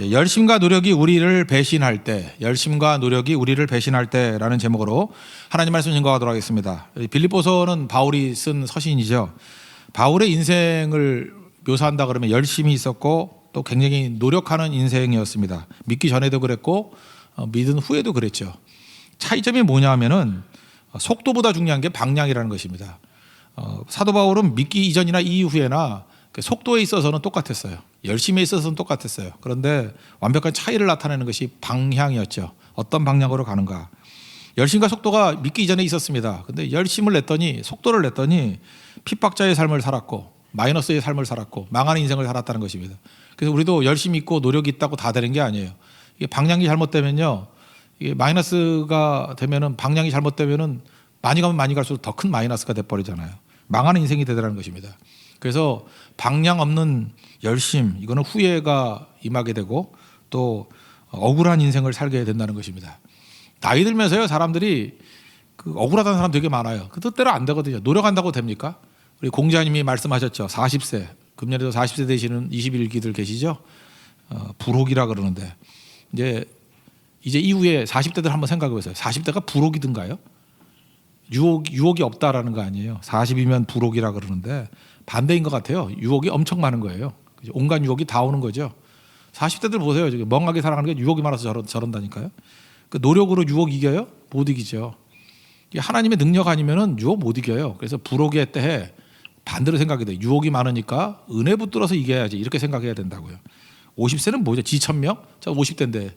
열심과 노력이 우리를 배신할 때, 열심과 노력이 우리를 배신할 때라는 제목으로 하나님 말씀 증거하도록 하겠습니다. 빌립보서는 바울이 쓴 서신이죠. 바울의 인생을 묘사한다 그러면 열심히 있었고 또 굉장히 노력하는 인생이었습니다. 믿기 전에도 그랬고 믿은 후에도 그랬죠. 차이점이 뭐냐 하면은 속도보다 중요한 게 방향이라는 것입니다. 사도 바울은 믿기 이전이나 이후에나 그 속도에 있어서는 똑같았어요. 열심히 있어서는 똑같았어요. 그런데 완벽한 차이를 나타내는 것이 방향이었죠. 어떤 방향으로 가는가. 열심과 속도가 믿기 이전에 있었습니다. 근데 열심을 냈더니, 속도를 냈더니 핍박자의 삶을 살았고 마이너스의 삶을 살았고 망하는 인생을 살았다는 것입니다. 그래서 우리도 열심히 있고 노력이 있다고 다 되는 게 아니에요. 이게 방향이 잘못되면요, 이게 마이너스가 되면은, 방향이 잘못되면은 많이 가면 많이 갈수록 더 큰 마이너스가 돼버리잖아요. 망하는 인생이 되더라는 것입니다. 그래서 방향 없는 열심, 이거는 후회가 임하게 되고 또 억울한 인생을 살게 된다는 것입니다. 나이 들면서요, 사람들이 억울하다는 사람 되게 많아요. 그 뜻대로 안 되거든요. 노력한다고 됩니까? 우리 공자님이 말씀하셨죠. 40세, 금년에도 40세 되시는 21기들 계시죠. 불혹이라 그러는데 이제 이후에 40대들 한번 생각해 보세요. 40대가 불혹이든가요? 유혹이 없다라는 거 아니에요. 40이면 불혹이라 그러는데 반대인 것 같아요. 유혹이 엄청 많은 거예요. 온갖 유혹이 다 오는 거죠. 40대들 보세요. 멍하게 살아가는 게 유혹이 많아서 저런다니까요. 그 노력으로 유혹 이겨요? 못 이기죠. 하나님의 능력 아니면은 유혹 못 이겨요. 그래서 불혹의 때에 반대로 생각이 돼요. 유혹이 많으니까 은혜 붙들어서 이겨야지, 이렇게 생각해야 된다고요. 50세는 뭐죠? 지천명? 저 50대인데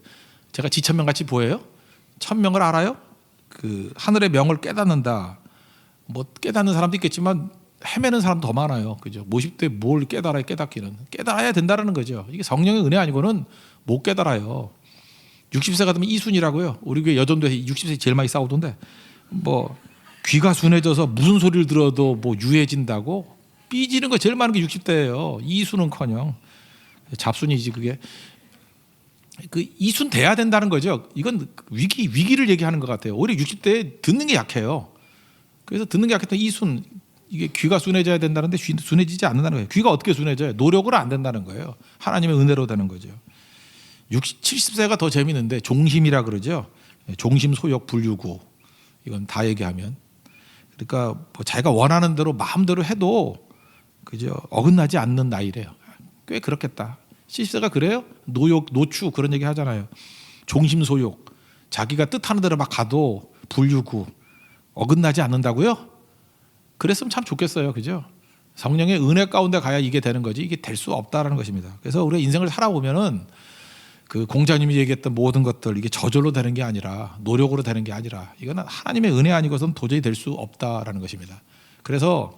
제가 지천명 같이 보여요? 천명을 알아요? 그 하늘의 명을 깨닫는다. 뭐 깨닫는 사람도 있겠지만 헤매는 사람도 더 많아요. 그죠? 50대 뭘 깨달아야, 깨닫기는. 깨달아야 된다는 거죠. 이게 성령의 은혜 아니고는 못 깨달아요. 60세가 되면 이순이라고요. 우리 교회 여전도에서 60세 제일 많이 싸우던데, 뭐 귀가 순해져서 무슨 소리를 들어도 뭐 유해진다고 삐지는 거 제일 많은 게 60대예요. 이순은커녕 잡순이지. 그게 그 이순 돼야 된다는 거죠. 이건 위기를 얘기하는 것 같아요. 오히려 60대에 듣는 게 약해요. 그래서 듣는 게 약했던 이순, 이게 귀가 순해져야 된다는데 순해지지 않는다는 거예요. 귀가 어떻게 순해져요? 노력으로 안 된다는 거예요. 하나님의 은혜로 되는 거죠. 70세가 더 재미있는데 종심이라 그러죠. 종심, 소욕, 불유구, 이건 다 얘기하면, 그러니까 뭐 자기가 원하는 대로 마음대로 해도 그죠, 어긋나지 않는 나이래요. 꽤 그렇겠다. 70세가 그래요? 노욕, 노추 그런 얘기 하잖아요. 종심, 소욕, 자기가 뜻하는 대로 막 가도 불유구, 어긋나지 않는다고요? 그랬으면 참 좋겠어요. 그죠? 성령의 은혜 가운데 가야 이게 되는 거지, 이게 될 수 없다라는 것입니다. 그래서 우리가 인생을 살아보면은 그 공자님이 얘기했던 모든 것들, 이게 저절로 되는 게 아니라, 노력으로 되는 게 아니라, 이거는 하나님의 은혜 아니고서는 도저히 될 수 없다라는 것입니다. 그래서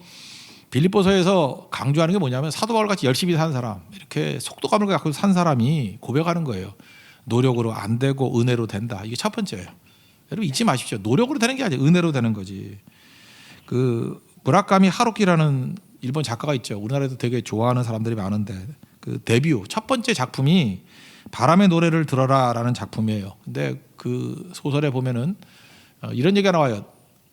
빌립보서에서 강조하는 게 뭐냐면, 사도 바울 같이 열심히 산 사람, 이렇게 속도감을 갖고 산 사람이 고백하는 거예요. 노력으로 안 되고 은혜로 된다. 이게 첫 번째예요. 여러분 잊지 마십시오. 노력으로 되는 게 아니라 은혜로 되는 거지. 그 무라카미 하루키라는 일본 작가가 있죠. 우리나라에도 되게 좋아하는 사람들이 많은데, 그 데뷔 첫 번째 작품이 바람의 노래를 들어라라는 작품이에요. 근데 그 소설에 보면은 이런 얘기가 나와요.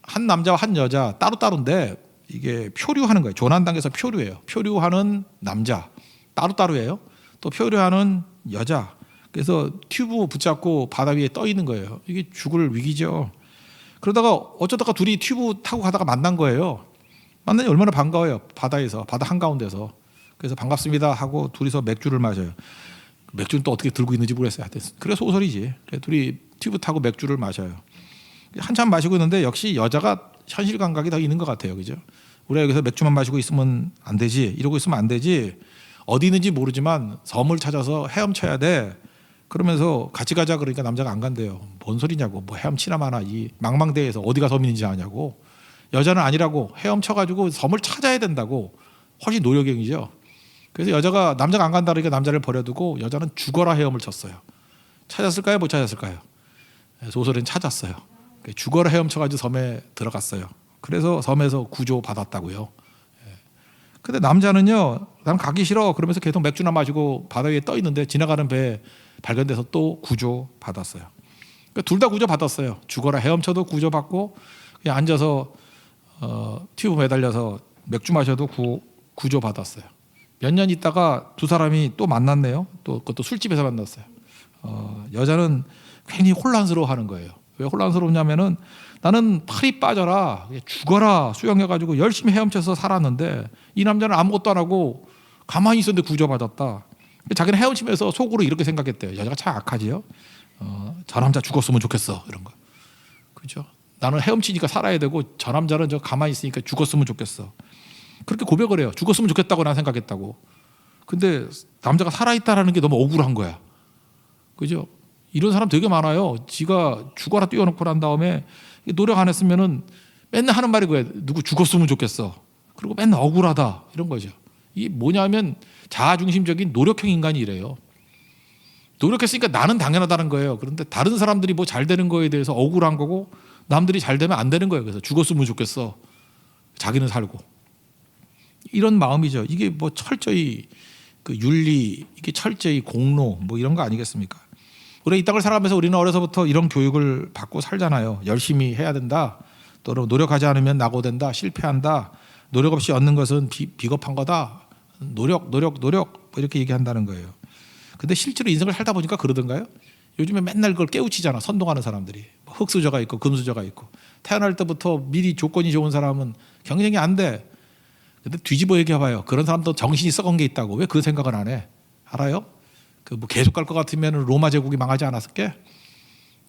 한 남자와 한 여자 따로따로인데 이게 표류하는 거예요. 조난당해서 표류해요. 표류하는 남자 따로따로예요. 또 표류하는 여자. 그래서 튜브 붙잡고 바다 위에 떠 있는 거예요. 이게 죽을 위기죠. 그러다가 어쩌다가 둘이 튜브 타고 가다가 만난 거예요. 만나니 얼마나 반가워요. 바다에서, 바다 한가운데서. 그래서 반갑습니다 하고 둘이서 맥주를 마셔요. 맥주는 또 어떻게 들고 있는지 모르겠어요. 그래 소설이지. 그래 둘이 튜브 타고 맥주를 마셔요. 한참 마시고 있는데 역시 여자가 현실 감각이 더 있는 것 같아요. 그죠? 우리가 여기서 맥주만 마시고 있으면 안 되지, 이러고 있으면 안 되지, 어디 있는지 모르지만 섬을 찾아서 헤엄쳐야 돼. 그러면서 같이 가자 그러니까 남자가 안 간대요. 뭔 소리냐고, 뭐 헤엄치나 마나, 이 망망대해에서 어디가 섬인지 아냐고. 여자는 아니라고, 헤엄쳐가지고 섬을 찾아야 된다고. 훨씬 노력행위죠. 그래서 남자가 안 간다 그러니까 남자를 버려두고 여자는 죽어라 헤엄을 쳤어요. 찾았을까요? 못 찾았을까요? 소설은 찾았어요. 죽어라 헤엄쳐가지고 섬에 들어갔어요. 그래서 섬에서 구조받았다고요. 근데 남자는요, 난 가기 싫어 그러면서 계속 맥주나 마시고 바다 위에 떠 있는데 지나가는 배에 발견돼서 또 구조받았어요. 그러니까 둘 다 구조받았어요. 죽어라 헤엄쳐도 구조받고, 그냥 앉아서 튜브 매달려서 맥주 마셔도 구조받았어요. 몇 년 있다가 두 사람이 또 만났네요. 또 그것도 술집에서 만났어요. 여자는 굉장히 혼란스러워하는 거예요. 왜 혼란스러우냐면은 나는 팔이 빠져라, 죽어라 수영해가지고 열심히 헤엄쳐서 살았는데 이 남자는 아무것도 안 하고 가만히 있었는데 구조받았다. 자기는 헤엄치면서 속으로 이렇게 생각했대요. 여자가 참 악하지요. 저 남자 죽었으면 좋겠어 이런 거. 그죠? 나는 헤엄치니까 살아야 되고 저 남자는 저 가만히 있으니까 죽었으면 좋겠어. 그렇게 고백을 해요. 죽었으면 좋겠다고 난 생각했다고. 근데 남자가 살아있다라는 게 너무 억울한 거야. 그죠? 이런 사람 되게 많아요. 지가 죽어라 뛰어놓고 난 다음에 노력 안 했으면은 맨날 하는 말이 그거야. 누구 죽었으면 좋겠어. 그리고 맨날 억울하다 이런 거죠. 이게 뭐냐면 자아중심적인 노력형 인간이 이래요. 노력했으니까 나는 당연하다는 거예요. 그런데 다른 사람들이 뭐 잘 되는 거에 대해서 억울한 거고 남들이 잘 되면 안 되는 거예요. 그래서 죽었으면 좋겠어. 자기는 살고. 이런 마음이죠. 이게 뭐 철저히 그 윤리, 이게 철저히 공로 뭐 이런 거 아니겠습니까? 우리 이 땅을 살아가면서 우리는 어려서부터 이런 교육을 받고 살잖아요. 열심히 해야 된다. 또 노력하지 않으면 낙오된다. 실패한다. 노력 없이 얻는 것은 비겁한 거다. 노력 뭐 이렇게 얘기한다는 거예요. 근데 실제로 인생을 살다 보니까 그러던가요? 요즘에 맨날 그걸 깨우치잖아. 선동하는 사람들이. 흙수저가 있고 금수저가 있고. 태어날 때부터 미리 조건이 좋은 사람은 경쟁이 안 돼. 근데 뒤집어 얘기해봐요. 그런 사람도 정신이 썩은 게 있다고. 왜 그 생각을 안 해? 알아요? 그 뭐 계속 갈 것 같으면 로마 제국이 망하지 않았을게?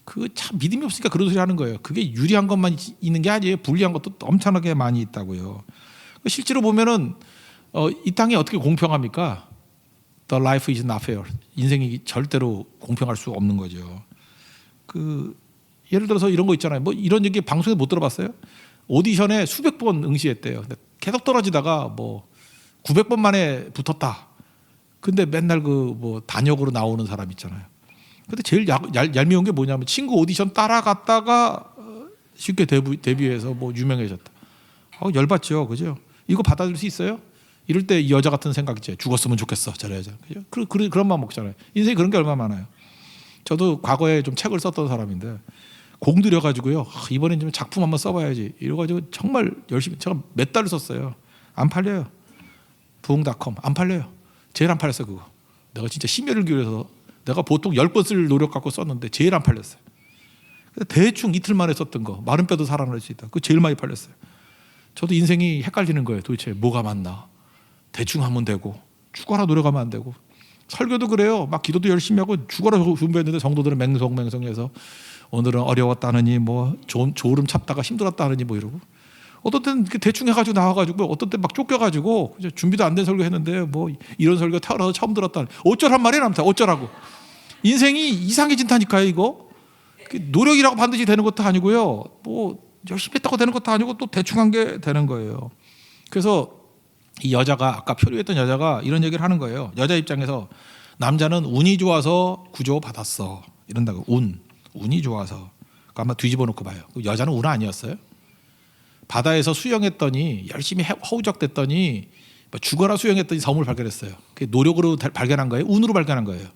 그 참 믿음이 없으니까 그런 소리 하는 거예요. 그게 유리한 것만 있는 게 아니에요. 불리한 것도 엄청나게 많이 있다고요. 실제로 보면은 이 땅이 어떻게 공평합니까? The life is not fair. 인생이 절대로 공평할 수 없는 거죠. 그 예를 들어서 이런 거 있잖아요. 뭐 이런 얘기 방송에 못 들어봤어요? 오디션에 수백 번 응시했대요. 근데 계속 떨어지다가 뭐 900번 만에 붙었다. 근데 맨날 그 뭐 단역으로 나오는 사람 있잖아요. 근데 제일 얄미운 게 뭐냐면 친구 오디션 따라갔다가 쉽게 데뷔해서 뭐 유명해졌다. 열받죠, 그죠? 이거 받아들일 수 있어요? 이럴 때 이 여자 같은 생각이지. 죽었으면 좋겠어, 저 여자. 그죠? 그런 마음 먹잖아요. 인생에 그런 게 얼마나 많아요. 저도 과거에 좀 책을 썼던 사람인데 공들여가지고요. 이번엔 좀 작품 한번 써봐야지. 이래가지고 정말 열심히 제가 몇 달을 썼어요. 안 팔려요. 부흥닷컴 안 팔려요. 제일 안 팔렸어 그거. 내가 진짜 심혈을 기울여서 내가 보통 10번 쓸 노력 갖고 썼는데 제일 안 팔렸어요. 대충 이틀 만에 썼던 거 마른 뼈도 살아날 수 있다. 그거 제일 많이 팔렸어요. 저도 인생이 헷갈리는 거예요. 도대체 뭐가 맞나. 대충 하면 되고 죽어라 노력하면 안 되고. 설교도 그래요. 막 기도도 열심히 하고 죽어라 준비했는데 성도들은 맹성해서 오늘은 어려웠다느니 뭐 졸음 참다가 힘들었다느니 뭐 이러고. 어떤 때는 대충 해가지고 나와가지고 어떤 때 막 쫓겨가지고 준비도 안 된 설교 했는데 뭐 이런 설교 태어나서 처음 들었다. 어쩌란 말이야 남자. 어쩌라고. 인생이 이상해진다니까요 이거. 노력이라고 반드시 되는 것도 아니고요. 뭐 열심히 했다고 되는 것도 아니고 또 대충 한 게 되는 거예요. 그래서 이 여자가 아까 표류했던 여자가 이런 얘기를 하는 거예요. 여자 입장에서 남자는 운이 좋아서 구조받았어. 이런다고. 운이 좋아서. 그거 한번 뒤집어 놓고 봐요. 여자는 운 아니었어요? 바다에서 수영했더니 열심히 허우적댔더니 죽어라 수영했더니 섬을 발견했어요. 그게 노력으로 발견한 거예요? 운으로 발견한 거예요?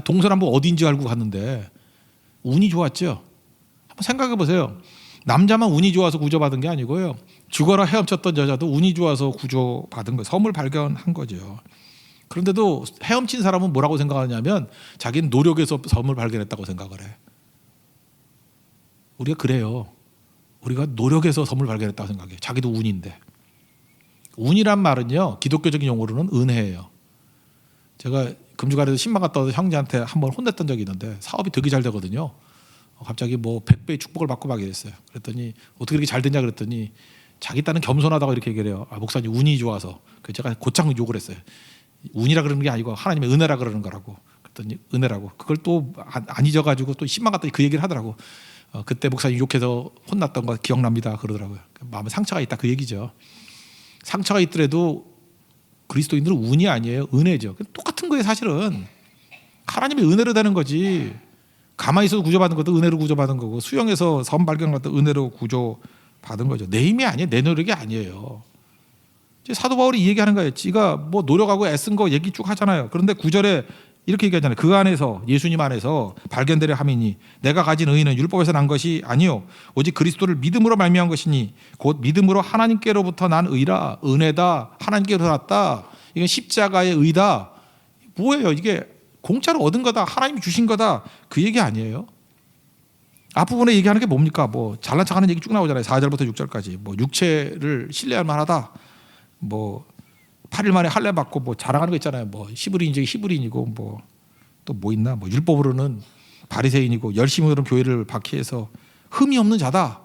동서남북 어딘지 알고 갔는데 운이 좋았죠? 한번 생각해 보세요. 남자만 운이 좋아서 구조받은 게 아니고요. 죽어라 헤엄쳤던 여자도 운이 좋아서 구조받은 거예요. 섬을 발견한 거죠. 그런데도 헤엄친 사람은 뭐라고 생각하냐면 자기는 노력해서 섬을 발견했다고 생각을 해. 우리가 그래요. 우리가 노력해서 섬을 발견했다고 생각해. 자기도 운인데. 운이란 말은요. 기독교적인 용어로는 은혜예요. 제가 금주간에서 10만 갔다 와서 형제한테 한번 혼냈던 적이 있는데 사업이 되게 잘 되거든요. 갑자기 뭐 100배의 축복을 받고 막 이랬어요. 그랬더니 어떻게 이렇게 잘 됐냐 그랬더니 자기 딴은 겸손하다고 이렇게 얘기를 해요. 목사님 운이 좋아서. 그래서 제가 곧장 욕을 했어요. 운이라 그러는 게 아니고 하나님의 은혜라 그러는 거라고. 그랬더니 은혜라고. 그걸 또 안 잊어가지고 또 10만 갔더니 그 얘기를 하더라고. 그때 목사님 욕해서 혼났던 거 기억납니다 그러더라고요. 마음에 상처가 있다 그 얘기죠. 상처가 있더라도 그리스도인들은 운이 아니에요. 은혜죠. 똑같은 거예요 사실은. 하나님의 은혜로 되는 거지. 가만히 있어도 구조받은 것도 은혜로 구조받은 거고 수영에서 섬 발견한 것도 은혜로 구조받은 거죠. 내 힘이 아니에요. 내 노력이 아니에요. 사도 바울이 이 얘기하는 거예요. 지가 뭐 노력하고 애쓴 거 얘기 쭉 하잖아요. 그런데 9절에 이렇게 얘기하잖아요. 그 안에서 예수님 안에서 발견되려 함이니 내가 가진 의는 율법에서 난 것이 아니요 오직 그리스도를 믿음으로 말미암은 것이니 곧 믿음으로 하나님께로부터 난 의라. 은혜다. 하나님께로부터 났다. 이건 십자가의 의다. 뭐예요? 이게 공짜로 얻은 거다. 하나님이 주신 거다. 그 얘기 아니에요. 앞부분에 얘기하는 게 뭡니까? 뭐 잘난 척하는 얘기 쭉 나오잖아요. 4절부터 6절까지. 뭐 육체를 신뢰할 만하다. 뭐 8일 만에 할례 받고 뭐 자랑하는 거 있잖아요. 뭐 히브리인적이 히브리인이고 뭐 또 뭐 있나? 뭐 율법으로는 바리새인이고 열심으로는 교회를 박해해서 흠이 없는 자다.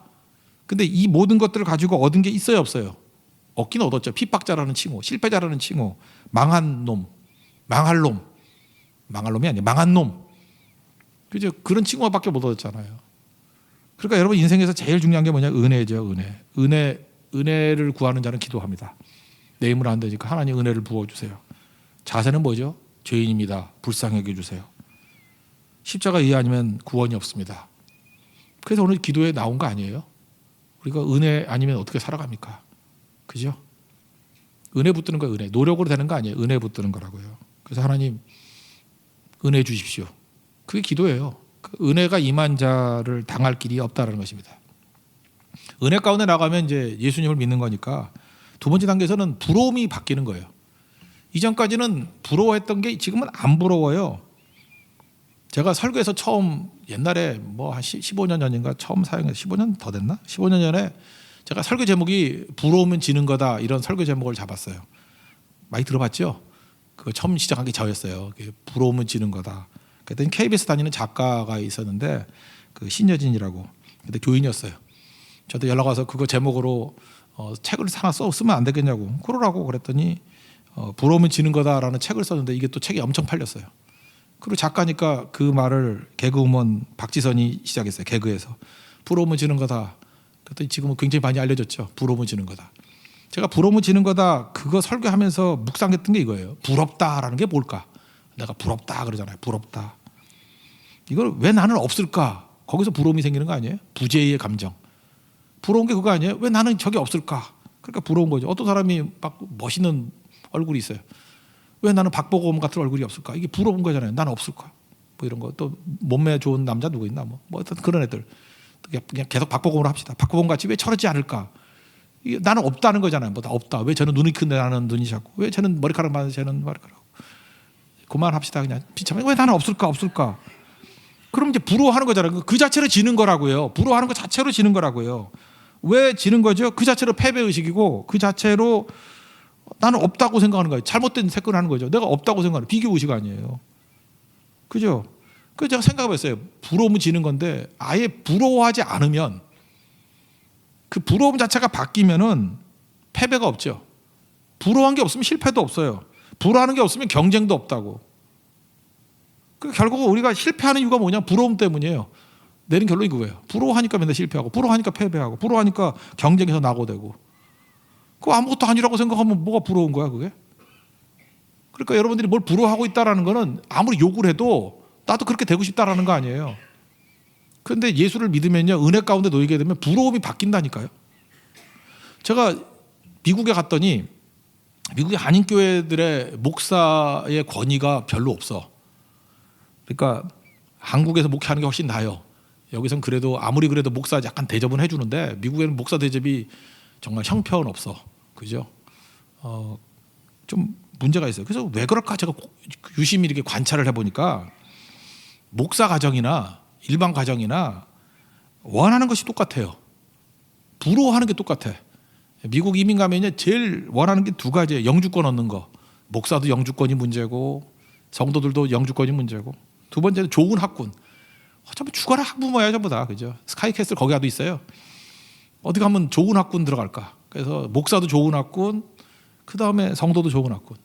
근데 이 모든 것들을 가지고 얻은 게 있어요, 없어요? 얻긴 얻었죠. 핍박자라는 칭호, 실패자라는 칭호, 망한 놈, 망할 놈, 망할 놈이 아니에요. 망한 놈. 그죠? 그런 칭호밖에 못 얻었잖아요. 그러니까 여러분 인생에서 제일 중요한 게 뭐냐? 은혜죠, 은혜. 은혜를 구하는 자는 기도합니다. 내 힘으로 안 되니까 하나님 은혜를 부어주세요. 자세는 뭐죠? 죄인입니다. 불쌍히 여겨주세요. 십자가 이해 아니면 구원이 없습니다. 그래서 오늘 기도에 나온 거 아니에요? 우리가 은혜 아니면 어떻게 살아갑니까? 그죠? 은혜 붙드는 거예요. 은혜. 노력으로 되는 거 아니에요. 은혜 붙드는 거라고요. 그래서 하나님 은혜 주십시오. 그게 기도예요. 그 은혜가 임한 자를 당할 길이 없다는 것입니다. 은혜 가운데 나가면 이제 예수님을 믿는 거니까 두 번째 단계에서는 부러움이 바뀌는 거예요. 이전까지는 부러워했던 게 지금은 안 부러워요. 제가 설교에서 처음 옛날에 뭐 한 15년 전인가 처음 사용해서 15년 더 됐나? 15년 전에 제가 설교 제목이 부러우면 지는 거다 이런 설교 제목을 잡았어요. 많이 들어봤죠? 그거 처음 시작한 게 저였어요. 부러우면 지는 거다. 그랬더니 KBS 다니는 작가가 있었는데 그 신여진이라고 그때 교인이었어요. 저도 연락 와서 그거 제목으로 책을 하나 쓰면 안 되겠냐고 그러라고 그랬더니 부러우면 지는 거다라는 책을 썼는데 이게 또 책이 엄청 팔렸어요. 그리고 작가니까 그 말을 개그우먼 박지선이 시작했어요. 개그에서 부러우면 지는 거다. 그랬더니 지금은 굉장히 많이 알려졌죠. 부러우면 지는 거다. 제가 부러우면 지는 거다 그거 설교하면서 묵상했던 게 이거예요. 부럽다라는 게 뭘까? 내가 부럽다 그러잖아요. 부럽다. 이걸 왜 나는 없을까? 거기서 부러움이 생기는 거 아니에요? 부재의 감정. 부러운 게 그거 아니에요? 왜 나는 저게 없을까? 그러니까 부러운 거죠. 어떤 사람이 막 멋있는 얼굴이 있어요. 왜 나는 박보검 같은 얼굴이 없을까? 이게 부러운 거잖아요. 나는 없을까? 뭐 이런 거. 또 몸매 좋은 남자 누구 있나? 뭐 어떤 그런 애들. 그냥 계속 박보검으로 합시다. 박보검 같이 왜 저러지 않을까? 이게 나는 없다는 거잖아요. 뭐 나 없다. 왜 저는 눈이 큰데 나는 눈이 작고? 왜 저는 머리카락 많은데 저는 머리카락? 그만합시다. 그냥 비참해. 왜 나는 없을까? 그럼 이제 부러워하는 거잖아요. 그 자체로 지는 거라고요. 부러워하는 것 자체로 지는 거라고요. 왜 지는 거죠? 그 자체로 패배의식이고 그 자체로 나는 없다고 생각하는 거예요. 잘못된 생각을 하는 거죠. 내가 없다고 생각하는 비교의식 아니에요. 그죠? 그래서 제가 생각해봤어요. 부러움은 지는 건데 아예 부러워하지 않으면 그 부러움 자체가 바뀌면은 패배가 없죠. 부러워한 게 없으면 실패도 없어요. 부러워하는 게 없으면 경쟁도 없다고. 결국 우리가 실패하는 이유가 뭐냐? 부러움 때문이에요. 내린 결론이 그거예요. 부러워하니까 맨날 실패하고 부러워하니까 패배하고 부러워하니까 경쟁에서 낙오되고 그거 아무것도 아니라고 생각하면 뭐가 부러운 거야 그게? 그러니까 여러분들이 뭘 부러워하고 있다는 거는 아무리 욕을 해도 나도 그렇게 되고 싶다라는 거 아니에요. 그런데 예수를 믿으면요 은혜 가운데 놓이게 되면 부러움이 바뀐다니까요. 제가 미국에 갔더니 미국의 한인교회들의 목사의 권위가 별로 없어. 그러니까 한국에서 목회하는 게 훨씬 나아요. 여기선 그래도 아무리 그래도 목사 약간 대접은 해주는데 미국에는 목사 대접이 정말 형편없어. 그죠? 좀 문제가 있어요. 그래서 왜 그럴까 제가 유심히 이렇게 관찰을 해보니까 목사 가정이나 일반 가정이나 원하는 것이 똑같아요. 부러워하는 게 똑같아. 미국 이민 가면 제일 원하는 게 두 가지예요. 영주권 얻는 거. 목사도 영주권이 문제고 성도들도 영주권이 문제고 두 번째는 좋은 학군. 전부 죽어라 학부모야 전부 다. 그죠? 스카이캐슬 거기 가도 있어요. 어디 가면 좋은 학군 들어갈까. 그래서 목사도 좋은 학군 그 다음에 성도도 좋은 학군.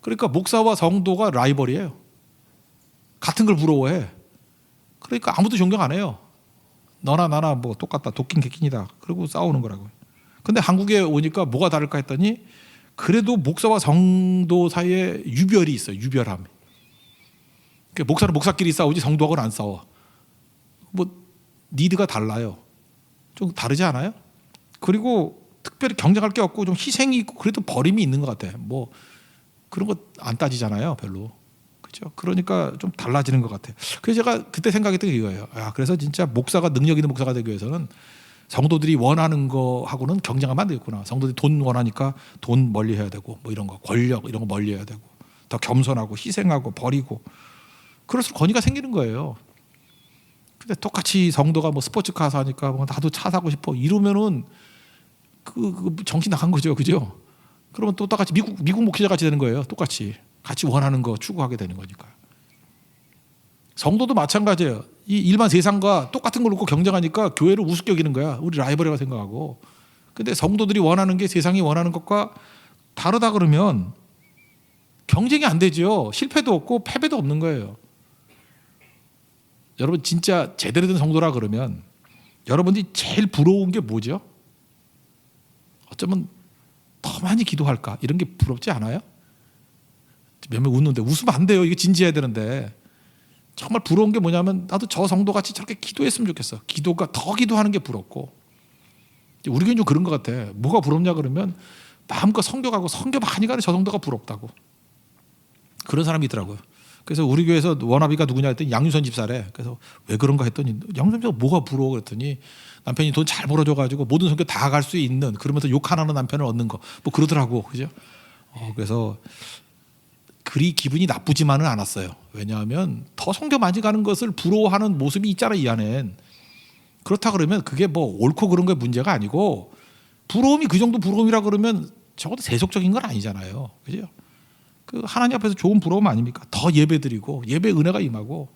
그러니까 목사와 성도가 라이벌이에요. 같은 걸 부러워해. 그러니까 아무도 존경 안 해요. 너나 나나 뭐 똑같다. 도끼 개끼니다. 그리고 싸우는 거라고요. 근데 한국에 오니까 뭐가 다를까 했더니 그래도 목사와 성도 사이에 유별이 있어요. 유별함. 그러니까 목사는 목사끼리 싸우지 성도하고는 안 싸워. 뭐 니드가 달라요. 좀 다르지 않아요? 그리고 특별히 경쟁할 게 없고 좀 희생이 있고 그래도 버림이 있는 것 같아. 뭐 그런 거 안 따지잖아요. 별로. 그렇죠? 그러니까 좀 달라지는 것 같아요. 그래서 제가 그때 생각했던 게 이거예요. 그래서 진짜 목사가 능력 있는 목사가 되기 위해서는 성도들이 원하는 거하고는 경쟁하면 안 되겠구나. 성도들이 돈 원하니까 돈 멀리 해야 되고 뭐 이런 거 권력 이런 거 멀리 해야 되고 더 겸손하고 희생하고 버리고 그럴수록 권위가 생기는 거예요. 근데 똑같이 성도가 뭐 스포츠카 사니까 뭐 나도 차 사고 싶어 이러면은 그 정신 나간 거죠, 그죠? 그러면 또 똑같이 미국 목회자 같이 되는 거예요. 똑같이 같이 원하는 거 추구하게 되는 거니까. 성도도 마찬가지예요. 이 일반 세상과 똑같은 걸 놓고 경쟁하니까 교회를 우습게 여기는 거야. 우리 라이벌이라고 생각하고. 근데 성도들이 원하는 게 세상이 원하는 것과 다르다 그러면 경쟁이 안 되죠. 실패도 없고 패배도 없는 거예요. 여러분 진짜 제대로 된 성도라 그러면 여러분들이 제일 부러운 게 뭐죠? 어쩌면 더 많이 기도할까? 이런 게 부럽지 않아요? 몇 명 웃는데 웃으면 안 돼요. 이게 진지해야 되는데 정말 부러운 게 뭐냐면 나도 저 성도같이 저렇게 기도했으면 좋겠어. 기도가 더 기도하는 게 부럽고 우리 교회는 좀 그런 것 같아. 뭐가 부럽냐 그러면 마음껏 성교가고 성교 많이 가는 저 성도가 부럽다고. 그런 사람이 있더라고요. 그래서 우리 교회에서 워너비가 누구냐 했더니 양유선 집사래. 그래서 왜 그런가 했더니 양유선 집사가 뭐가 부러워 그랬더니 남편이 돈 잘 벌어줘가지고 모든 성교 다 갈 수 있는 그러면서 욕 안 하는 남편을 얻는 거 뭐 그러더라고. 그죠? 그래서 그리 기분이 나쁘지만은 않았어요. 왜냐하면 더 성교 많이 가는 것을 부러워하는 모습이 있잖아 이 안엔. 그렇다 그러면 그게 뭐 옳고 그런 게 문제가 아니고 부러움이 그 정도 부러움이라 그러면 적어도 세속적인 건 아니잖아요. 그죠? 그 하나님 앞에서 좋은 부러움 아닙니까? 더 예배드리고 예배 은혜가 임하고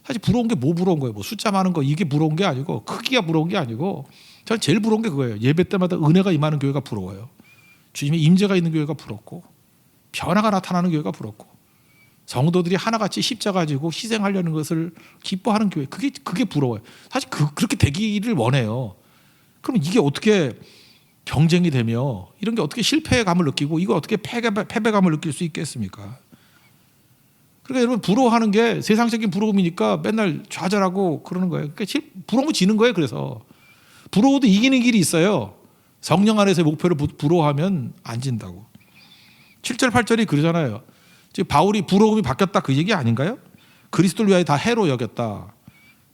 사실 부러운 게 뭐 부러운 거예요? 뭐 숫자 많은 거 이게 부러운 게 아니고 크기가 부러운 게 아니고 저는 제일 부러운 게 그거예요. 예배 때마다 은혜가 임하는 교회가 부러워요. 주님의 임재가 있는 교회가 부럽고 변화가 나타나는 교회가 부럽고 성도들이 하나같이 십자가 지고 희생하려는 것을 기뻐하는 교회 그게 부러워요. 사실 그렇게 되기를 원해요. 그럼 이게 어떻게 경쟁이 되며 이런 게 어떻게 실패감을 느끼고 이거 어떻게 패배감을 느낄 수 있겠습니까? 그러니까 여러분 부러워하는 게 세상적인 부러움이니까 맨날 좌절하고 그러는 거예요. 그러니까 부러우면 지는 거예요. 그래서 부러워도 이기는 길이 있어요. 성령 안에서의 목표를 부러워하면 안 진다고. 7절 8절이 그러잖아요. 지금 바울이 부러움이 바뀌었다 그 얘기 아닌가요? 그리스도를 위하여 다 해로 여겼다.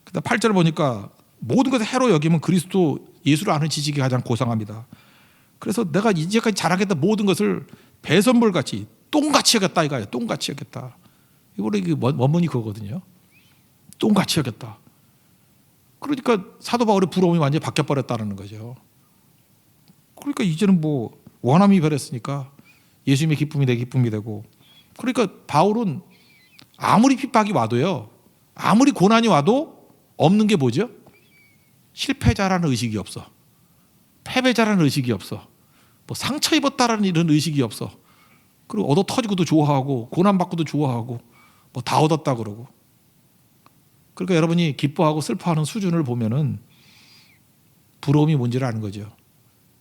그다음 8절 보니까 모든 것을 해로 여기면 그리스도 예수를 아는 지식이 가장 고상합니다. 그래서 내가 이제까지 잘하겠다 모든 것을 배선물같이 똥같이 여겼다 이거예요. 똥같이 여겼다. 이게 원문이 그거거든요. 똥같이 여겼다. 그러니까 사도 바울의 부러움이 완전히 바뀌어버렸다는 거죠. 그러니까 이제는 뭐 원함이 변했으니까 예수님의 기쁨이 내 기쁨이 되고 그러니까 바울은 아무리 핍박이 와도요. 아무리 고난이 와도 없는 게 뭐죠? 실패자라는 의식이 없어. 패배자라는 의식이 없어. 뭐 상처 입었다라는 이런 의식이 없어. 그리고 얻어 터지고도 좋아하고 고난받고도 좋아하고 뭐 다 얻었다 그러고. 그러니까 여러분이 기뻐하고 슬퍼하는 수준을 보면은 부러움이 뭔지를 아는 거죠.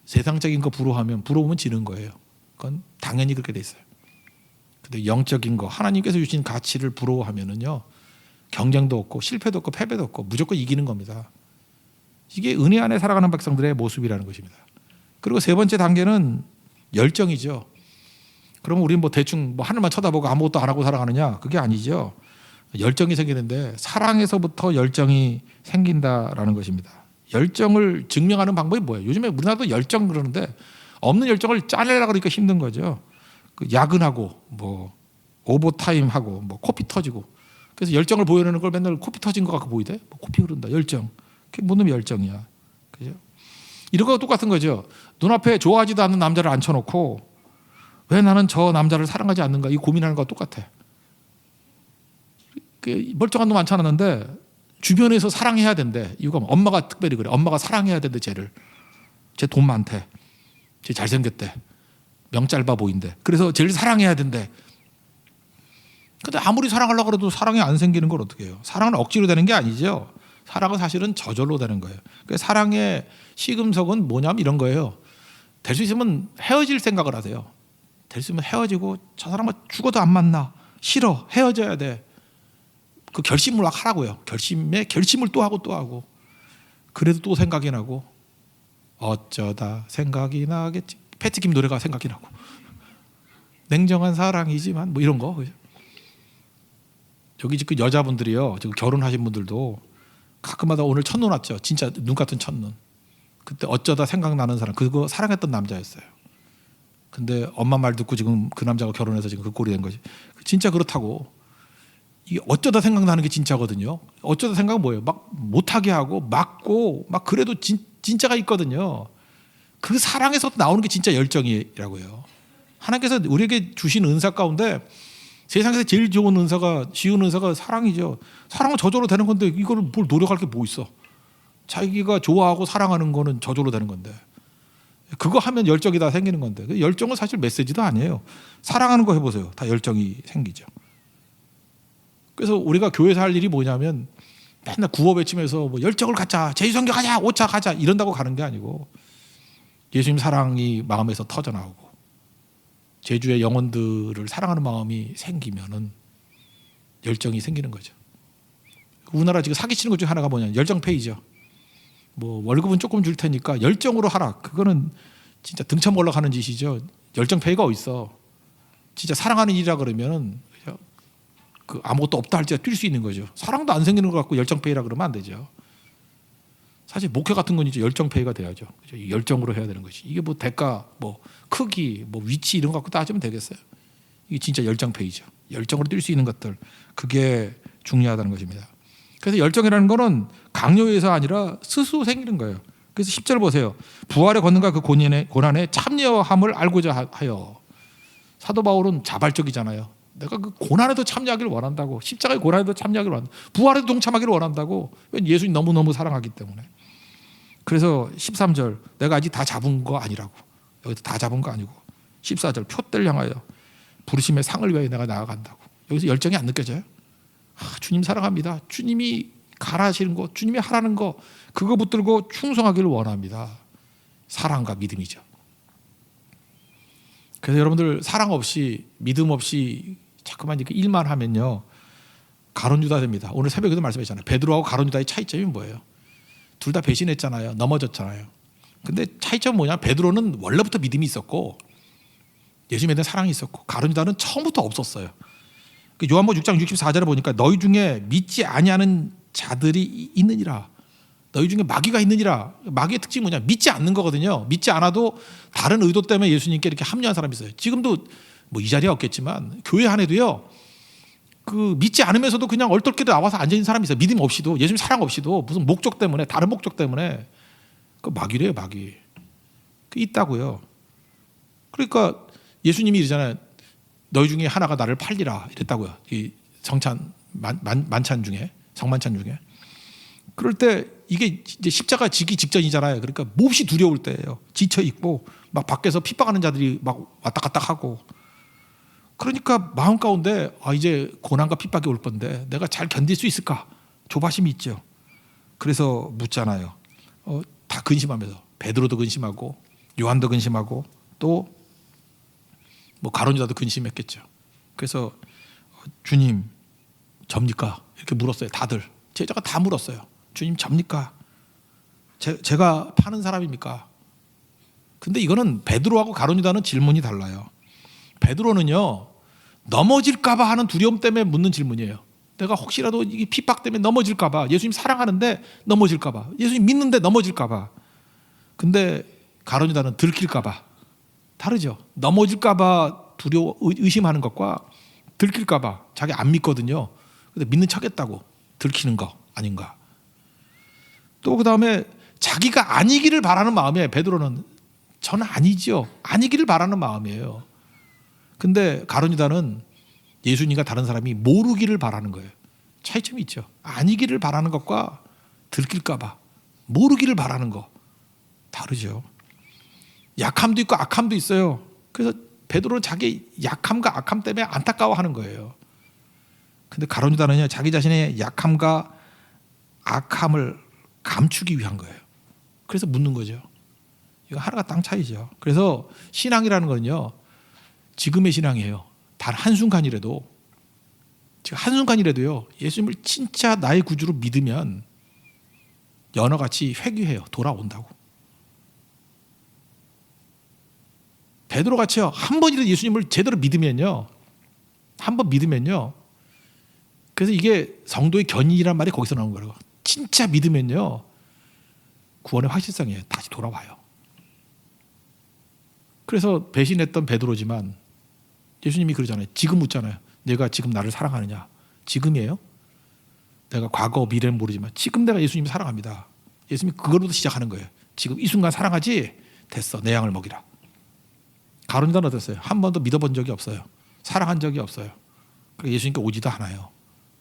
세상적인 거 부러워하면 부러움은 지는 거예요. 그건 당연히 그렇게 돼 있어요. 근데 영적인 거 하나님께서 주신 가치를 부러워하면은요 경쟁도 없고 실패도 없고 패배도 없고 무조건 이기는 겁니다. 이게 은혜 안에 살아가는 백성들의 모습이라는 것입니다. 그리고 세 번째 단계는 열정이죠. 그러면 우리는 뭐 대충 뭐 하늘만 쳐다보고 아무것도 안 하고 살아가느냐? 그게 아니죠. 열정이 생기는데 사랑에서부터 열정이 생긴다라는 것입니다. 열정을 증명하는 방법이 뭐예요? 요즘에 우리나라도 열정 그러는데 없는 열정을 짜내려고 그러니까 힘든 거죠. 그 야근하고 뭐 오버타임하고 뭐 코피 터지고 그래서 열정을 보여내는 걸 맨날 코피 터진 것 같고 보이대. 뭐 코피 흐른다. 열정. 그게 뭔 놈의 열정이야. 그죠? 이런 거 똑같은 거죠. 눈앞에 좋아하지도 않는 남자를 앉혀놓고 왜 나는 저 남자를 사랑하지 않는가 이 고민하는 거와 똑같아. 멀쩡한 놈 많지 않았는데 주변에서 사랑해야 된대. 이유가 뭐 엄마가 특별히 그래. 엄마가 사랑해야 된대 쟤를. 쟤 돈 많대. 쟤 잘생겼대. 명 짧아 보인대. 그래서 쟤를 사랑해야 된대. 근데 아무리 사랑하려고 해도 사랑이 안 생기는 걸 어떻게 해요? 사랑은 억지로 되는 게 아니죠. 사랑은 사실은 저절로 되는 거예요. 그러니까 사랑의 시금석은 뭐냐면 이런 거예요. 될 수 있으면 헤어질 생각을 하세요. 될 수 있으면 헤어지고 저 사람과 죽어도 안 만나. 싫어. 헤어져야 돼. 그 결심을 막 하라고요. 결심을 또 하고 또 하고. 그래도 또 생각이 나고 어쩌다 생각이 나겠지. 패티김 노래가 생각이 나고. 냉정한 사랑이지만 뭐 이런 거. 여기 지금 여자분들이요. 지금 결혼하신 분들도 가끔마다 오늘 첫눈 왔죠. 진짜 눈 같은 첫눈. 그때 어쩌다 생각나는 사람, 그거 사랑했던 남자였어요. 근데 엄마 말 듣고 지금 그 남자가 결혼해서 지금 그 꼴이 된 거지. 진짜 그렇다고. 이게 어쩌다 생각나는 게 진짜거든요. 어쩌다 생각은 뭐예요? 막 못하게 하고 막고 막 그래도 진짜가 있거든요. 그 사랑에서 나오는 게 진짜 열정이라고요. 하나님께서 우리에게 주신 은사 가운데 세상에서 제일 좋은 은사가, 쉬운 은사가 사랑이죠. 사랑은 저절로 되는 건데 이거를 뭘 노력할 게 뭐 있어. 자기가 좋아하고 사랑하는 거는 저절로 되는 건데 그거 하면 열정이 다 생기는 건데, 열정은 사실 메시지도 아니에요. 사랑하는 거 해보세요. 다 열정이 생기죠. 그래서 우리가 교회에서 할 일이 뭐냐면 맨날 구호 외치면서 뭐 열정을 갖자, 제주선교 가자, 5차 가자 이런다고 가는 게 아니고 예수님 사랑이 마음에서 터져나오고 제주의 영혼들을 사랑하는 마음이 생기면은 열정이 생기는 거죠. 우리나라 지금 사기치는 것 중에 하나가 뭐냐, 열정페이죠. 뭐 월급은 조금 줄 테니까 열정으로 하라. 그거는 진짜 등쳐 올라가는 짓이죠. 열정페이가 어디 있어? 진짜 사랑하는 일이라 그러면은 그 아무것도 없다 할지라도 뛸 수 있는 거죠. 사랑도 안 생기는 것 같고 열정페이라 그러면 안 되죠. 사실 목회 같은 건 이제 열정페이가 돼야죠. 그죠? 열정으로 해야 되는 것이. 이게 뭐 대가, 뭐 크기, 뭐 위치 이런 거 갖고 따지면 되겠어요. 이게 진짜 열정페이죠. 열정으로 뛸 수 있는 것들, 그게 중요하다는 것입니다. 그래서 열정이라는 거는 강요에서 아니라 스스로 생기는 거예요. 그래서 10절 보세요. 부활의 권능과 그 고난에 참여함을 알고자 하여. 사도 바울은 자발적이잖아요. 내가 그 고난에도 참여하기를 원한다고. 십자가의 고난에도 참여하기를 원한다고. 부활에도 동참하기를 원한다고. 예수님 너무너무 사랑하기 때문에. 그래서 13절, 내가 아직 다 잡은 거 아니라고. 여기서 다 잡은 거 아니고 14절, 표대를 향하여 부르심의 상을 위하여 내가 나아간다고. 여기서 열정이 안 느껴져요? 주님 사랑합니다. 주님이 가라 하시는 거, 주님이 하라는 거, 그거 붙들고 충성하기를 원합니다. 사랑과 믿음이죠. 그래서 여러분들 사랑 없이, 믿음 없이 자꾸만 이렇게 일만 하면요, 가룟 유다 됩니다. 오늘 새벽에도 말씀했잖아요. 베드로하고 가룟 유다의 차이점이 뭐예요? 둘 다 배신했잖아요. 넘어졌잖아요. 근데 차이점은 뭐냐? 베드로는 원래부터 믿음이 있었고 예수님에 대한 사랑이 있었고, 가룟 유다는 처음부터 없었어요. 요한복음 6장 64절에 보니까 너희 중에 믿지 아니하는 자들이 있느니라. 너희 중에 마귀가 있느니라. 마귀의 특징이 뭐냐? 믿지 않는 거거든요. 믿지 않아도 다른 의도 때문에 예수님께 이렇게 합류한 사람이 있어요. 지금도 뭐 이 자리에 없겠지만 교회 안에도요, 그 믿지 않으면서도 그냥 얼떨결에 나와서 앉아 있는 사람이 있어요. 믿음 없이도, 예수님 사랑 없이도, 무슨 목적 때문에, 다른 목적 때문에. 그 마귀래요, 마귀. 그 있다고요. 그러니까 예수님이 이러잖아요. 너희 중에 하나가 나를 팔리라 이랬다고요. 이 성찬 만찬 중에, 성만찬 중에. 그럴 때 이게 이제 십자가 지기 직전이잖아요. 그러니까 몹시 두려울 때예요. 지쳐 있고 막 밖에서 핍박하는 자들이 막 왔다 갔다 하고. 그러니까 마음 가운데 이제 고난과 핍박이 올 건데 내가 잘 견딜 수 있을까? 조바심이 있죠. 그래서 묻잖아요. 다 근심하면서, 베드로도 근심하고 요한도 근심하고 또 뭐 가룟 유다도 근심했겠죠. 그래서 주님 접니까? 이렇게 물었어요. 다들 제자가 다 물었어요. 주님 접니까? 제가 파는 사람입니까? 근데 이거는 베드로하고 가룟 유다는 질문이 달라요. 베드로는요, 넘어질까봐 하는 두려움 때문에 묻는 질문이에요. 내가 혹시라도 이 핍박 때문에 넘어질까봐, 예수님 사랑하는데 넘어질까봐, 예수님 믿는데 넘어질까봐. 근데 가룟 유다는 들킬까봐. 다르죠. 넘어질까봐 두려워 의심하는 것과 들킬까봐, 자기 안 믿거든요. 근데 믿는 척했다고 들키는 거 아닌가. 또 그 다음에 자기가 아니기를 바라는 마음이에요. 베드로는 저는 아니죠. 아니기를 바라는 마음이에요. 근데 가룟 유다는 예수님과 다른 사람이 모르기를 바라는 거예요. 차이점이 있죠. 아니기를 바라는 것과 들킬까봐 모르기를 바라는 거 다르죠. 약함도 있고 악함도 있어요. 그래서 베드로는 자기 약함과 악함 때문에 안타까워하는 거예요. 근데 가룟 유다는요, 자기 자신의 약함과 악함을 감추기 위한 거예요. 그래서 묻는 거죠. 이거 하나가 땅 차이죠. 그래서 신앙이라는 건요, 지금의 신앙이에요. 단 한순간이라도, 지금 한순간이라도요, 예수님을 진짜 나의 구주로 믿으면 연어같이 회귀해요. 돌아온다고. 베드로같이요, 한 번이라도 예수님을 제대로 믿으면요, 한 번 믿으면요, 그래서 이게 성도의 견인이란 말이 거기서 나온 거라고. 진짜 믿으면요, 구원의 확실성이에요. 다시 돌아와요. 그래서 배신했던 베드로지만 예수님이 그러잖아요. 지금 묻잖아요. 내가 지금 나를 사랑하느냐? 지금이에요? 내가 과거 미래는 모르지만 지금 내가 예수님 사랑합니다. 예수님이 그걸로도 시작하는 거예요. 지금 이 순간 사랑하지? 됐어. 내 양을 먹이라. 가룟 유다는 어땠어요? 한 번도 믿어본 적이 없어요. 사랑한 적이 없어요. 그러니까 예수님께 오지도 않아요.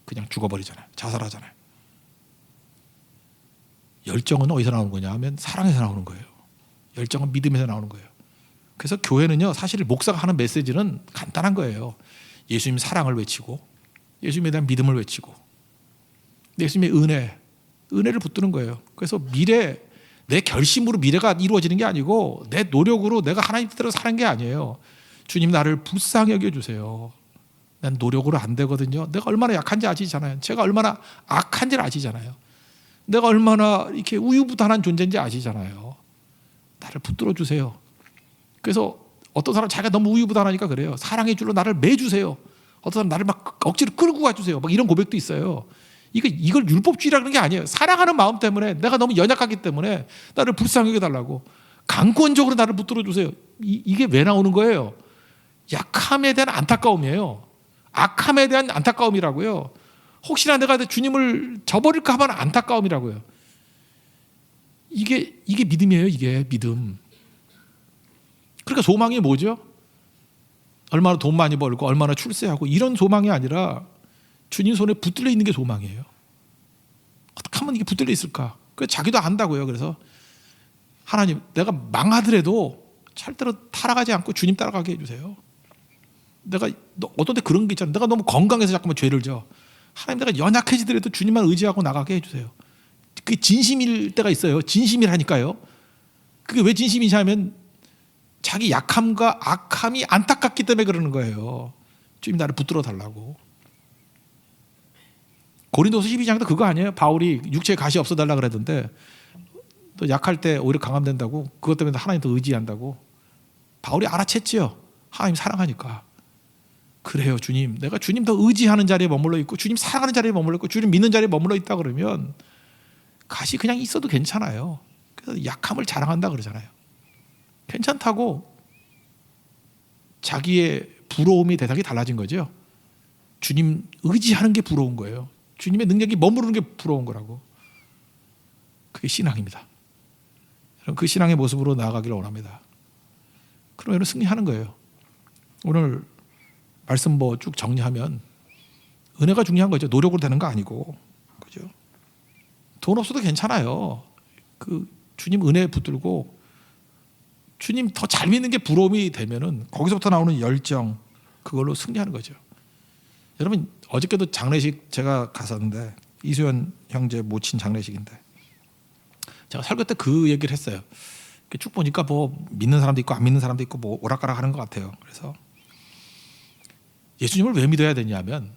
그냥 죽어버리잖아요. 자살하잖아요. 열정은 어디서 나오는 거냐 하면 사랑에서 나오는 거예요. 열정은 믿음에서 나오는 거예요. 그래서 교회는요, 사실 목사가 하는 메시지는 간단한 거예요. 예수님 사랑을 외치고 예수님에 대한 믿음을 외치고 예수님의 은혜를 붙드는 거예요. 그래서 내 결심으로 미래가 이루어지는 게 아니고 내 노력으로 내가 하나님 뜻대로 사는 게 아니에요. 주님 나를 불쌍히 여겨주세요. 난 노력으로 안 되거든요. 내가 얼마나 약한지 아시잖아요. 제가 얼마나 악한지를 아시잖아요. 내가 얼마나 이렇게 우유부단한 존재인지 아시잖아요. 나를 붙들어 주세요. 그래서 어떤 사람 자기가 너무 우유부단하니까 그래요. 사랑의 줄로 나를 매주세요. 어떤 사람 나를 막 억지로 끌고 가주세요. 막 이런 고백도 있어요. 이걸 율법주의라는 게 아니에요. 사랑하는 마음 때문에 내가 너무 연약하기 때문에 나를 불쌍히 여겨달라고 강권적으로 나를 붙들어 주세요. 이게 왜 나오는 거예요? 약함에 대한 안타까움이에요. 악함에 대한 안타까움이라고요. 혹시나 내가 주님을 저버릴까 하면 안타까움이라고요. 이게 믿음이에요. 이게 믿음. 그러니까 소망이 뭐죠? 얼마나 돈 많이 벌고 얼마나 출세하고 이런 소망이 아니라 주님 손에 붙들려 있는 게 소망이에요. 어떻게 하면 이게 붙들려 있을까? 자기도 안다고요. 그래서 하나님, 내가 망하더라도 절대로 타락하지 않고 주님 따라가게 해주세요. 내가 어떤 때 그런 게 있잖아요. 내가 너무 건강해서 자꾸만 죄를 져. 하나님, 내가 연약해지더라도 주님만 의지하고 나가게 해주세요. 그게 진심일 때가 있어요. 진심이라니까요. 그게 왜 진심이냐 하면 자기 약함과 악함이 안타깝기 때문에 그러는 거예요. 주님 나를 붙들어 달라고. 고린도서 12장도 그거 아니에요? 바울이 육체에 가시 없어달라 그랬는데 또 약할 때 오히려 강함된다고, 그것 때문에 하나님 더 의지한다고. 바울이 알아챘지요. 하나님 사랑하니까. 그래요, 주님. 내가 주님 더 의지하는 자리에 머물러 있고 주님 사랑하는 자리에 머물러 있고 주님 믿는 자리에 머물러 있다 그러면 가시 그냥 있어도 괜찮아요. 그래서 약함을 자랑한다 그러잖아요. 괜찮다고. 자기의 부러움이 대상이 달라진 거죠. 주님 의지하는 게 부러운 거예요. 주님의 능력이 머무르는 게 부러운 거라고. 그게 신앙입니다. 그 신앙의 모습으로 나아가기를 원합니다. 그럼 여러분 승리하는 거예요. 오늘 말씀 쭉 정리하면 은혜가 중요한 거죠. 노력으로 되는 거 아니고. 그죠? 돈 없어도 괜찮아요. 주님 은혜에 붙들고 주님 더 잘 믿는 게 부러움이 되면은 거기서부터 나오는 열정, 그걸로 승리하는 거죠. 여러분, 어저께도 장례식 제가 갔었는데 이수연 형제 모친 장례식인데 제가 설교 때 그 얘기를 했어요. 쭉 보니까 믿는 사람도 있고 안 믿는 사람도 있고 오락가락 하는 것 같아요. 그래서 예수님을 왜 믿어야 되냐면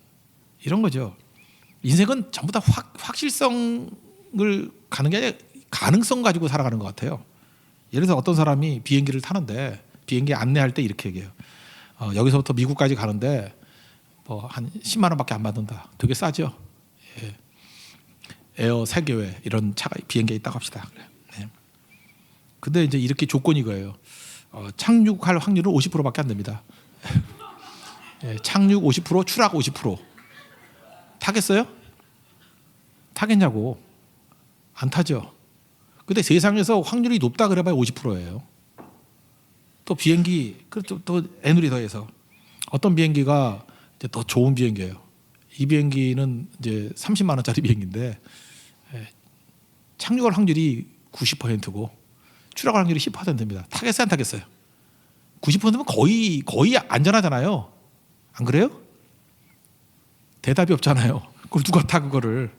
이런 거죠. 인생은 전부 다 확실성을 가는 게 아니라 가능성 가지고 살아가는 것 같아요. 예를 들어서 어떤 사람이 비행기를 타는데 비행기 안내할 때 이렇게 얘기해요. 여기서부터 미국까지 가는데 한 10만 원밖에 안 받는다. 되게 싸죠. 예. 에어 세계회 이런 차가 비행기에 있다고 합시다. 네. 근데 이제 이렇게 조건이 이거예요. 착륙할 확률은 50%밖에 안 됩니다. 예, 착륙 50%, 추락 50%. 타겠어요? 타겠냐고. 안 타죠. 근데 세상에서 확률이 높다 그래봐야 50%예요. 또 비행기, 또 애누리 더해서 어떤 비행기가 이제 더 좋은 비행기예요. 이 비행기는 이제 30만 원짜리 비행기인데 착륙할 확률이 90%고 추락할 확률이 10%입니다. 타겠어요, 안 타겠어요? 90%면 거의 안전하잖아요. 안 그래요? 대답이 없잖아요. 그걸 누가 타 그거를?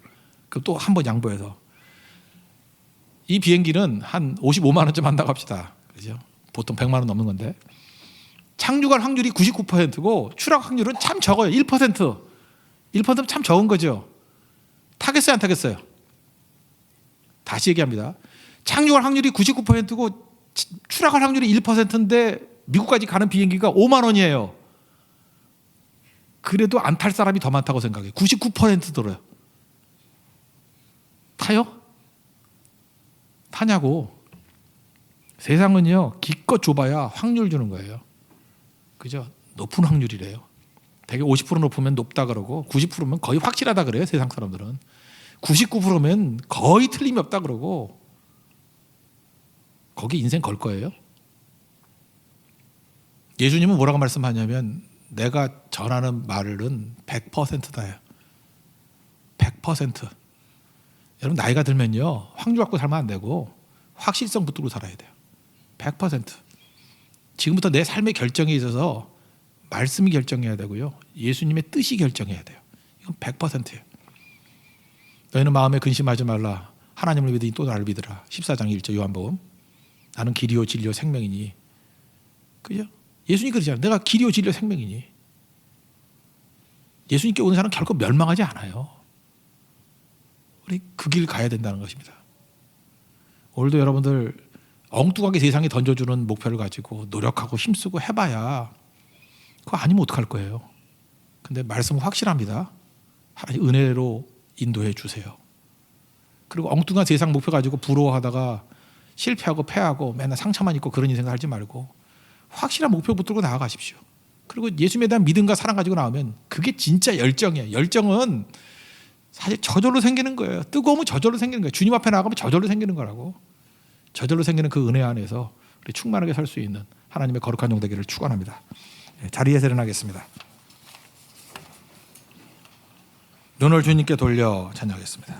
그럼 또 한 번 양보해서. 이 비행기는 한 55만 원쯤 한다고 합시다. 그죠? 보통 100만 원 넘는 건데 착륙할 확률이 99%고 추락 확률은 참 적어요. 1%. 1%면 참 적은 거죠. 타겠어요, 안 타겠어요? 다시 얘기합니다. 착륙할 확률이 99%고 추락할 확률이 1%인데 미국까지 가는 비행기가 5만 원이에요. 그래도 안 탈 사람이 더 많다고 생각해요. 99% 들어요. 타요? 타냐고. 세상은요 기껏 좁아야 확률 주는 거예요. 그죠? 높은 확률이래요. 대개 50% 높으면 높다 그러고 90%면 거의 확실하다 그래요. 세상 사람들은 99%면 거의 틀림이 없다 그러고 거기 인생 걸 거예요. 예수님은 뭐라고 말씀하냐면 내가 전하는 말은 100%다요. 100%. 여러분 나이가 들면요 확률 갖고 살면 안 되고 확실성 붙들고 살아야 돼요. 100%. 지금부터 내 삶의 결정에 있어서 말씀이 결정해야 되고요. 예수님의 뜻이 결정해야 돼요. 이건 100%예요. 너희는 마음에 근심하지 말라. 하나님을 믿으니 또 나를 믿으라. 14장 1절 요한복음. 나는 길이요 진리요 생명이니. 그죠? 예수님 그러잖아요. 내가 길이요 진리요 생명이니. 예수님께 오는 사람은 결코 멸망하지 않아요. 우리 그 길 가야 된다는 것입니다. 오늘도 여러분들 엉뚱하게 세상이 던져주는 목표를 가지고 노력하고 힘쓰고 해봐야 그거 아니면 어떡할 거예요. 근데 말씀은 확실합니다. 하나님 은혜로 인도해 주세요. 그리고 엉뚱한 세상 목표 가지고 부러워하다가 실패하고 패하고 맨날 상처만 입고 그런 인생 살지 말고 확실한 목표 붙들고 나아가십시오. 그리고 예수님에 대한 믿음과 사랑 가지고 나오면 그게 진짜 열정이에요. 열정은 사실 저절로 생기는 거예요. 뜨거우면 저절로 생기는 거예요. 주님 앞에 나가면 저절로 생기는 거라고. 저절로 생기는 그 은혜 안에서 우리 충만하게 살 수 있는 하나님의 거룩한 종 되기를 축원합니다. 자리에서 일어나겠습니다. 눈을 주님께 돌려 찬양하겠습니다.